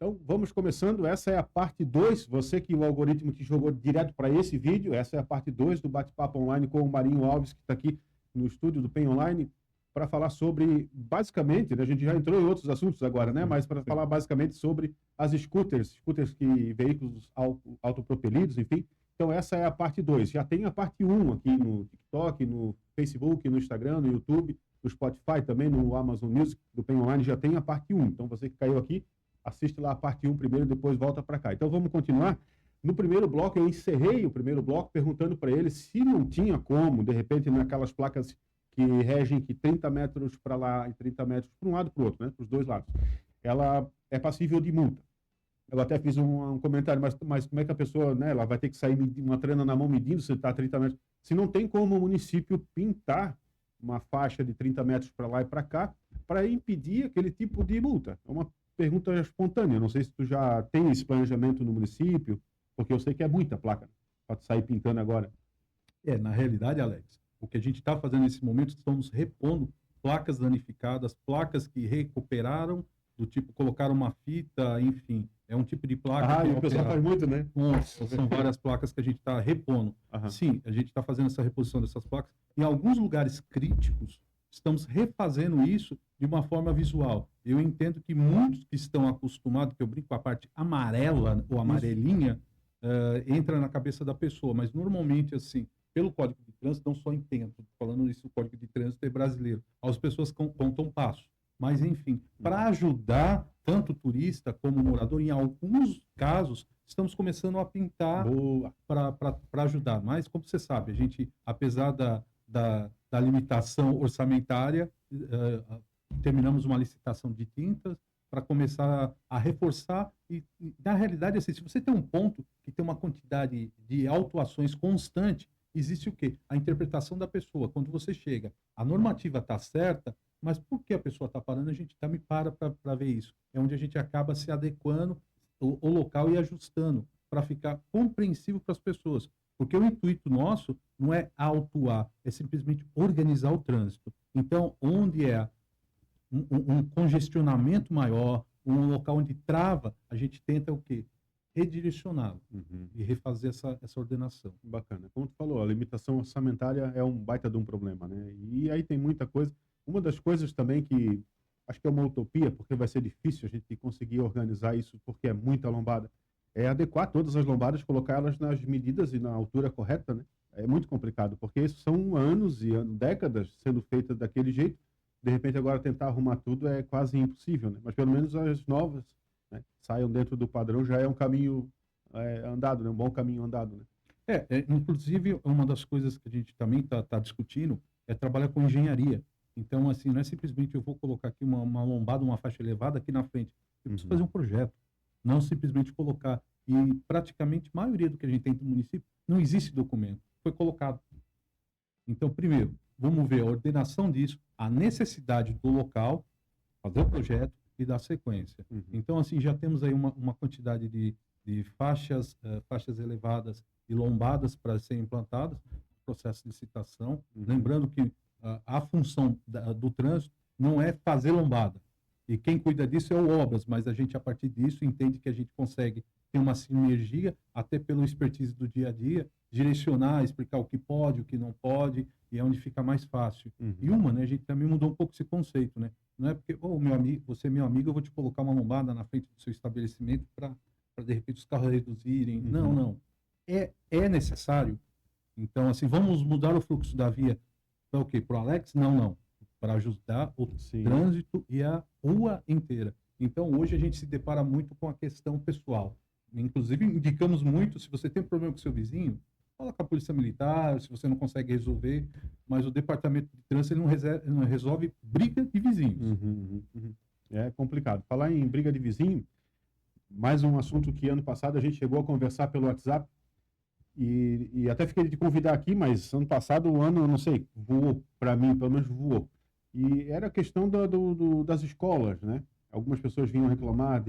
Então, vamos começando. Essa é a parte 2. Você que o algoritmo te jogou direto para esse vídeo, essa é a parte 2 do bate-papo online com o Marinho Alves, que está aqui no estúdio do PEN Online, para falar sobre, basicamente, né, a gente já entrou em outros assuntos agora, né, mas para falar basicamente sobre as scooters que veículos autopropelidos, enfim. Então, essa é a parte 2. Já tem a parte 1 aqui no TikTok, no Facebook, no Instagram, no YouTube, no Spotify também, no Amazon Music, do PEN Online, já tem a parte 1. Então, você que caiu aqui, assiste lá a parte 1 primeiro e depois volta para cá. Então vamos continuar. No primeiro bloco, eu encerrei o primeiro bloco perguntando para ele se não tinha como, de repente, naquelas placas que regem que 30 metros para lá e 30 metros para um lado e para o outro, né, para os dois lados, ela é passível de multa. Eu até fiz um comentário, mas como é que a pessoa, né, ela vai ter que sair uma trena na mão medindo se está a 30 metros? Se não tem como o município pintar uma faixa de 30 metros para lá e para cá para impedir aquele tipo de multa. É uma pergunta espontânea. Não sei se tu já tem esse planejamento no município, porque eu sei que é muita placa, né, para sair pintando agora. Na realidade, Alex, o que a gente está fazendo nesse momento, estamos repondo placas danificadas, placas que recuperaram, do tipo, colocaram uma fita, enfim, é um tipo de placa que o pessoal faz muito, né? Nossa, são várias placas que a gente está repondo. Sim, a gente está fazendo essa reposição dessas placas. Em alguns lugares críticos, estamos refazendo isso de uma forma visual. Eu entendo que muitos que estão acostumados, que eu brinco com a parte amarela ou amarelinha, entra na cabeça da pessoa, mas normalmente, assim, pelo Código de Trânsito, não só entendo, falando isso, o Código de Trânsito é brasileiro, as pessoas contam passo. Mas, enfim, para ajudar tanto o turista como o morador, em alguns casos, estamos começando a pintar para ajudar. Mas, como você sabe, a gente, apesar da limitação orçamentária, terminamos uma licitação de tintas para começar a reforçar. E, na realidade, assim, se você tem um ponto que tem uma quantidade de autuações constante, existe o quê? A interpretação da pessoa. Quando você chega, a normativa está certa, mas por que a pessoa está parando? A gente também para ver isso. É onde a gente acaba se adequando o local e ajustando para ficar compreensível para as pessoas. Porque o intuito nosso não é autuar, é simplesmente organizar o trânsito. Então, onde é um congestionamento maior, um local onde trava, a gente tenta o quê? Redirecioná-lo e refazer essa ordenação. Bacana. Como tu falou, a limitação orçamentária é um baita de um problema, né? E aí tem muita coisa. Uma das coisas também que acho que é uma utopia, porque vai ser difícil a gente conseguir organizar isso, porque é muita lombada, é adequar todas as lombadas, colocar elas nas medidas e na altura correta, né? É muito complicado, porque isso são anos e décadas sendo feitas daquele jeito. De repente agora tentar arrumar tudo é quase impossível, né? Mas pelo menos as novas, né, saiam dentro do padrão, já é um caminho andado, né? Um bom caminho andado, né? Inclusive, uma das coisas que a gente também está discutindo é trabalhar com engenharia. Então, assim, não é simplesmente eu vou colocar aqui uma lombada, uma faixa elevada aqui na frente. Eu preciso fazer um projeto, não simplesmente colocar. E praticamente a maioria do que a gente tem no município não existe documento, foi colocado. Então, primeiro, vamos ver a ordenação disso, a necessidade do local, fazer o projeto e dar sequência. Então, assim, já temos aí uma quantidade de faixas elevadas e lombadas para serem implantadas, processo de licitação. Lembrando que a função do trânsito não é fazer lombada. E quem cuida disso é o Obras, mas a gente, a partir disso, entende que a gente consegue ter uma sinergia, até pelo expertise do dia a dia, direcionar, explicar o que pode, o que não pode, e é onde fica mais fácil. E né, a gente também mudou um pouco esse conceito, né? Não é porque, meu amigo, você é meu amigo, eu vou te colocar uma lombada na frente do seu estabelecimento para de repente os carros reduzirem. Não. É necessário. Então, assim, vamos mudar o fluxo da via para o quê? Para o Alex? Não. Para ajudar o trânsito e a rua inteira. Então, hoje a gente se depara muito com a questão pessoal. Inclusive, indicamos muito, se você tem problema com seu vizinho, fala com a polícia militar, se você não consegue resolver, mas o departamento de trânsito ele não resolve briga de vizinhos. É complicado. Falar em briga de vizinho, mais um assunto que ano passado a gente chegou a conversar pelo WhatsApp, e até fiquei de convidar aqui, mas ano passado o ano, não sei, voou para mim, pelo menos voou. E era a questão das escolas, né? Algumas pessoas vinham reclamar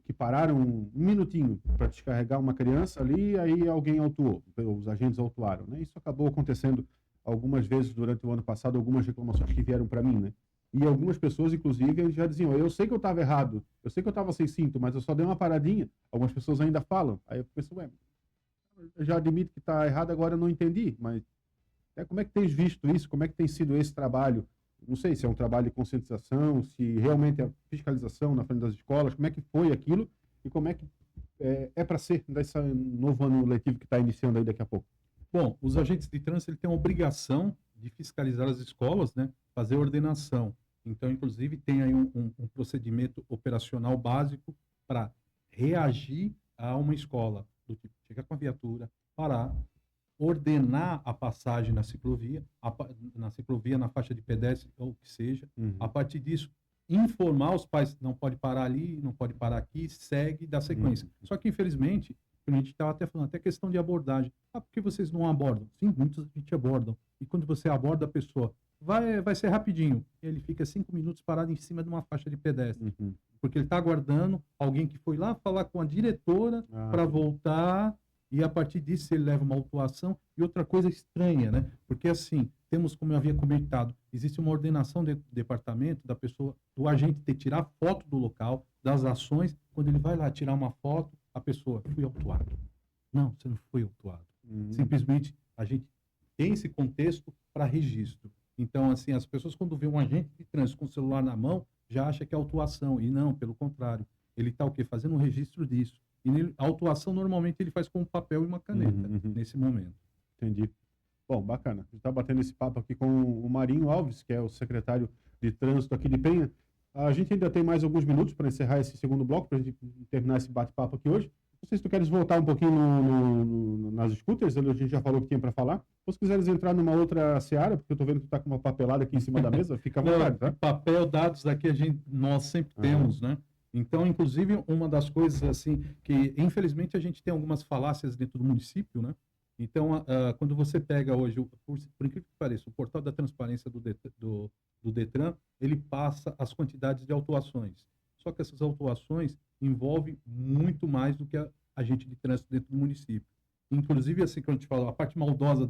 que pararam um minutinho para descarregar uma criança ali, aí alguém autuou, os agentes autuaram, né? Isso acabou acontecendo algumas vezes durante o ano passado, algumas reclamações que vieram para mim, né? E algumas pessoas, inclusive, já diziam, eu sei que eu estava errado, eu sei que eu estava sem cinto, mas eu só dei uma paradinha. Algumas pessoas ainda falam. Aí eu penso, ué, eu já admito que está errado, agora eu não entendi, mas como é que tens visto isso? Como é que tem sido esse trabalho? Não sei se é um trabalho de conscientização, se realmente é fiscalização na frente das escolas, como é que foi aquilo e como é que para ser nesse novo ano letivo que está iniciando aí daqui a pouco? Bom, os agentes de trânsito ele têm a obrigação de fiscalizar as escolas, né? Fazer ordenação. Então, inclusive, tem aí um procedimento operacional básico para reagir a uma escola, do tipo, chegar com a viatura, parar, ordenar a passagem na ciclovia, na faixa de pedestre, ou o que seja. Uhum. A partir disso, informar os pais, não pode parar ali, não pode parar aqui, segue, dá sequência. Só que, infelizmente, a gente estava até falando, até questão de abordagem. Ah, por que vocês não abordam? Sim, muitos a gente abordam. E quando você aborda a pessoa, vai ser rapidinho. Ele fica 5 minutos parado em cima de uma faixa de pedestre. Uhum. Porque ele está aguardando alguém que foi lá falar com a diretora para voltar, e a partir disso ele leva uma autuação. E outra coisa estranha, né? Porque assim, temos, como eu havia comentado, existe uma ordenação do departamento da pessoa, do agente ter que tirar foto do local, das ações. Quando ele vai lá tirar uma foto, a pessoa, fui autuado. Não, você não foi autuado. Simplesmente a gente tem esse contexto para registro. Então, assim, as pessoas quando vê um agente de trânsito com o celular na mão, já acha que é autuação. E não, pelo contrário. Ele está o quê? Fazendo um registro disso. E a autuação, normalmente, ele faz com um papel e uma caneta, nesse momento. Entendi. Bom, bacana. A gente está batendo esse papo aqui com o Marinho Alves, que é o secretário de trânsito aqui de Penha. A gente ainda tem mais alguns minutos para encerrar esse segundo bloco, para a gente terminar esse bate-papo aqui hoje. Não sei se tu queres voltar um pouquinho nas scooters, onde a gente já falou que tinha para falar. Ou se quiseres entrar numa outra seara, porque eu estou vendo que tu está com uma papelada aqui em cima da mesa, fica à vontade, tá? Papel, dados aqui nós sempre temos, né? Então, inclusive, uma das coisas, assim, que infelizmente a gente tem algumas falácias dentro do município, né? Então, quando você pega hoje, por incrível que pareça, o portal da transparência do Detran, ele passa as quantidades de autuações. Só que essas autuações envolvem muito mais do que a agente de trânsito dentro do município. Inclusive, assim, quando a gente fala, a parte maldosa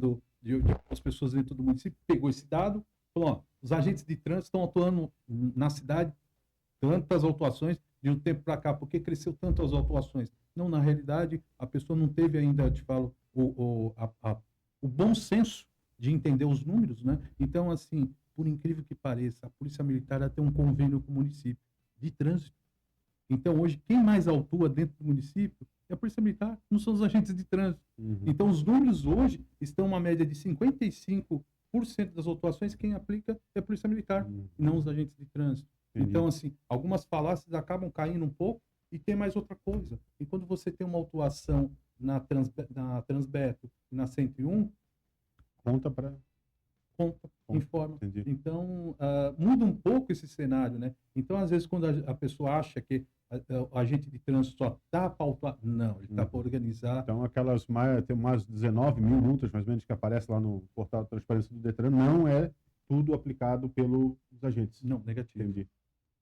das pessoas dentro do município pegou esse dado, falou, ó, os agentes de trânsito estão atuando na cidade, tantas autuações, de um tempo para cá, por que cresceu tanto as autuações? Não, na realidade, a pessoa não teve ainda, te falo, o bom senso de entender os números, né? Então, assim, por incrível que pareça, a Polícia Militar tem um convênio com o município de trânsito. Então, hoje, quem mais autua dentro do município é a Polícia Militar, não são os agentes de trânsito. Então, os números hoje estão uma média de 55% das autuações, quem aplica é a Polícia Militar, não os agentes de trânsito. Então, assim, algumas falácias acabam caindo um pouco. E tem mais outra coisa. E quando você tem uma autuação na Transbeto e na 101, conta para... Conta, informa. Entendi. Então, muda um pouco esse cenário, né? Então, às vezes, quando a pessoa acha que a agente de trânsito só está para autuar, não, ele está para organizar. Então, tem umas 19 mil multas, mais ou menos, que aparece lá no portal de transparência do Detran, não é tudo aplicado pelos agentes. Não, negativo. Entendi.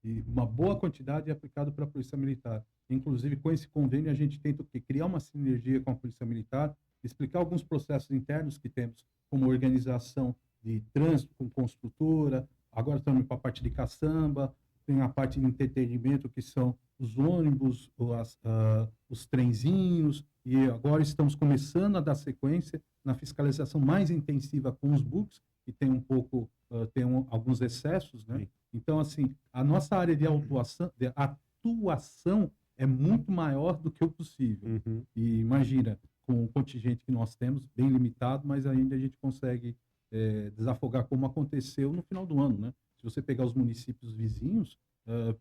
E uma boa quantidade é aplicado para a Polícia Militar. Inclusive, com esse convênio, a gente tenta criar uma sinergia com a Polícia Militar, explicar alguns processos internos que temos, como organização de trânsito com construtora, agora estamos para a parte de caçamba, tem a parte de entretenimento, que são os ônibus, os trenzinhos, e agora estamos começando a dar sequência na fiscalização mais intensiva com os books, que tem alguns excessos, né? Sim. Então, assim, a nossa área de atuação é muito maior do que o possível. E imagina, com o contingente que nós temos, bem limitado, mas ainda a gente consegue desafogar, como aconteceu no final do ano, né? Se você pegar os municípios vizinhos,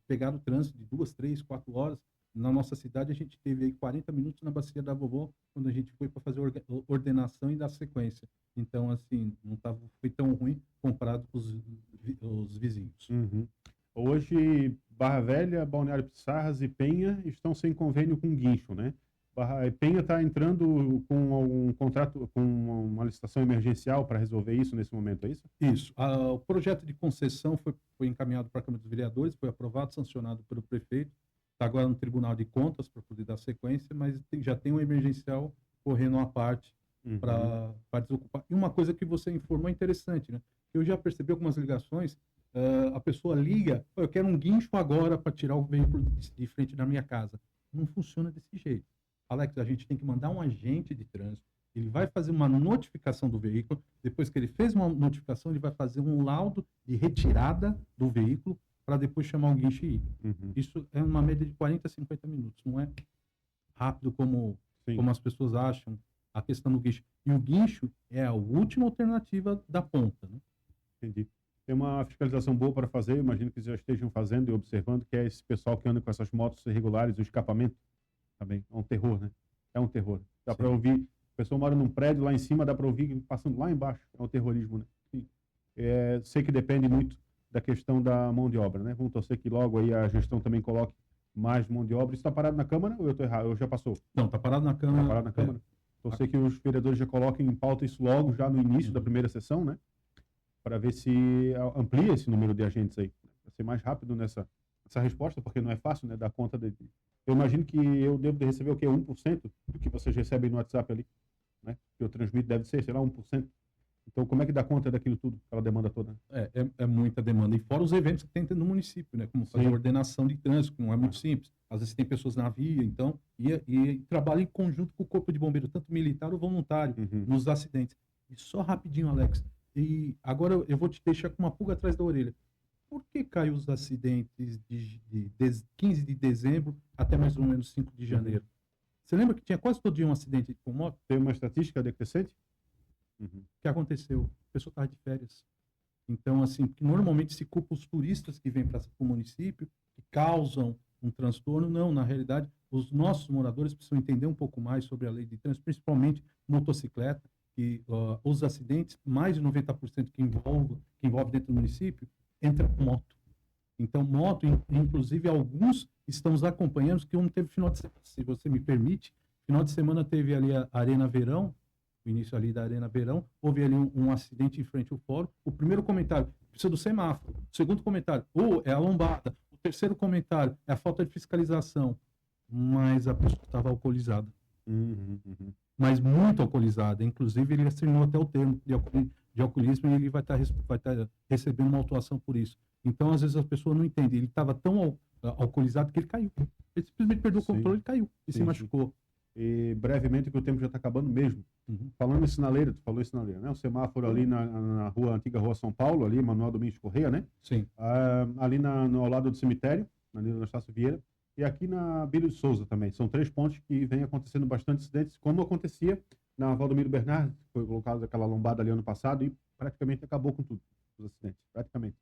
pegaram o trânsito de 2, 3, 4 horas. Na nossa cidade, a gente teve aí 40 minutos na Bacia da Vovó, quando a gente foi para fazer ordenação e dar sequência. Então, assim, não foi tão ruim comparado com os vizinhos. Hoje, Barra Velha, Balneário Pissarras e Penha estão sem convênio com Guincho, né? Penha está entrando com um contrato, com uma licitação emergencial para resolver isso nesse momento, é isso? Isso. O projeto de concessão foi encaminhado para a Câmara dos Vereadores, foi aprovado, sancionado pelo prefeito, está agora no Tribunal de Contas para poder dar sequência, mas já tem um emergencial correndo à parte para desocupar. E uma coisa que você informou é interessante, né? Eu já percebi algumas ligações a pessoa liga, "Pô, eu quero um guincho agora para tirar o veículo de frente da minha casa." Não funciona desse jeito. Alex, a gente tem que mandar um agente de trânsito, ele vai fazer uma notificação do veículo, depois que ele fez uma notificação, ele vai fazer um laudo de retirada do veículo para depois chamar o guincho e ir. Isso é uma média de 40 a 50 minutos, não é rápido como as pessoas acham, a questão do guincho. E o guincho é a última alternativa da ponta, né? Entendi. Tem uma fiscalização boa para fazer, imagino que já estejam fazendo e observando, que é esse pessoal que anda com essas motos irregulares, o escapamento também. É um terror, né? É um terror. Dá para ouvir, a pessoa mora num prédio lá em cima, dá para ouvir passando lá embaixo. É um terrorismo, né? Sim. Sei que depende muito da questão da mão de obra, né? Vamos torcer que logo aí a gestão também coloque mais mão de obra. Isso está parado na Câmara ou eu estou errado? Ou já passou? Não, está parado na Câmara. Está parado na Câmara? Torcer que os vereadores já coloquem em pauta isso logo, já no início da primeira sessão, né? Para ver se amplia esse número de agentes aí. Para ser mais rápido nessa resposta, porque não é fácil, né? Dar conta de... Eu imagino que eu devo de receber o quê? 1% do que vocês recebem no WhatsApp ali, né? Que eu transmito deve ser, sei lá, 1%. Então, como é que dá conta daquilo tudo, aquela demanda toda? É muita demanda. E fora os eventos que tem no município, né? Como fazer ordenação de trânsito, que não é muito simples. Às vezes tem pessoas na via, então, e trabalha em conjunto com o Corpo de Bombeiro, tanto militar ou voluntário, nos acidentes. E só rapidinho, Alex, e agora eu vou te deixar com uma pulga atrás da orelha. Por que caiu os acidentes de 15 de dezembro até mais ou menos 5 de janeiro? Você lembra que tinha quase todo dia um acidente com moto? Tem uma estatística decrescente? O que aconteceu? A pessoa estava de férias. Então, assim, normalmente se culpa os turistas que vêm para o município, que causam um transtorno. Não, na realidade, os nossos moradores precisam entender um pouco mais sobre a lei de trânsito, principalmente motocicleta, que os acidentes, mais de 90% que envolve dentro do município, entra com moto. Então, moto, inclusive alguns estamos acompanhando, que um teve final de semana, se você me permite, final de semana teve ali a Arena Verão, o início ali da Arena Verão, houve ali um acidente em frente ao fórum. O primeiro comentário, precisa do semáforo. O segundo comentário, é a lombada. O terceiro comentário, é a falta de fiscalização. Mas a pessoa estava alcoolizada. Mas muito alcoolizada. Inclusive, ele assinou até o termo de alcoolismo e ele vai estar recebendo uma autuação por isso. Então, às vezes, a pessoa não entende. Ele estava tão alcoolizado que ele caiu. Ele simplesmente perdeu o controle e caiu. E se machucou. E brevemente, que o tempo já está acabando mesmo. Falando em sinaleira, tu falou em sinaleira, né? O semáforo ali na antiga rua São Paulo, ali, Manuel Domingos Correia, né? Sim. Ali ao lado do cemitério, na Anastácio Vieira, e aqui na Bílio de Souza também. São 3 pontos que vem acontecendo bastante acidentes, como acontecia na Valdomiro Bernardes, que foi colocada aquela lombada ali ano passado, e praticamente acabou com tudo, os acidentes, praticamente.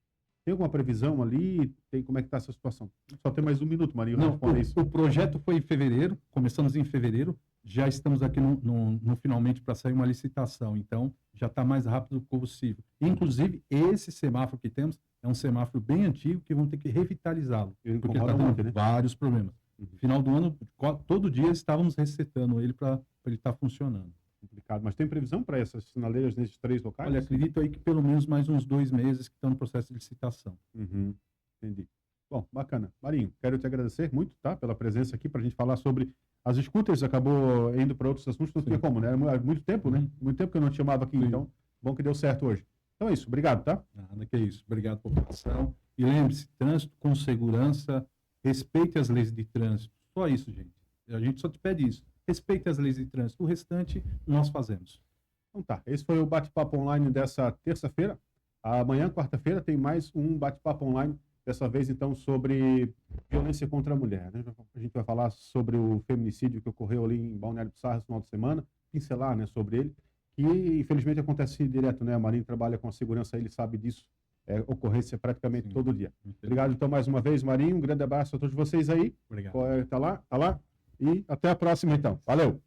Tem alguma previsão ali? Como é que está essa situação? Só tem mais 1 minuto, Marinho. Não, o projeto foi em fevereiro, começamos em fevereiro, já estamos aqui no finalmente para sair uma licitação, então já está mais rápido do que possível. Inclusive, esse semáforo que temos é um semáforo bem antigo que vão ter que revitalizá-lo, porque está tendo vários problemas. No final do ano, todo dia estávamos resetando ele para ele estar funcionando. Complicado. Mas tem previsão para essas sinaleiras nesses 3 locais? Olha, acredito aí que pelo menos mais uns 2 meses que estão no processo de licitação. Entendi. Bom, bacana. Marinho, quero te agradecer muito, tá? Pela presença aqui para a gente falar sobre as scooters. Acabou indo para outros assuntos, não tinha como, né? Há muito tempo, né? Muito tempo que eu não te chamava aqui, então bom que deu certo hoje. Então é isso, obrigado, tá? Nada que é isso. Obrigado pela participação. E lembre-se, trânsito com segurança, respeite as leis de trânsito. Só isso, gente. A gente só te pede isso. Respeite as leis de trânsito. O restante, nós fazemos. Então tá, esse foi o Bate-Papo Online dessa terça-feira. Amanhã, quarta-feira, tem mais um Bate-Papo Online, dessa vez, então, sobre violência contra a mulher, né? A gente vai falar sobre o feminicídio que ocorreu ali em Balneário Pissarra no final de semana, pincelar, né, sobre ele, que infelizmente acontece direto, né? A Marinho trabalha com a segurança, ele sabe disso, ocorrência praticamente todo dia. Obrigado, então, mais uma vez, Marinho, um grande abraço a todos vocês aí. Obrigado. Tá lá, e até a próxima, então. Valeu!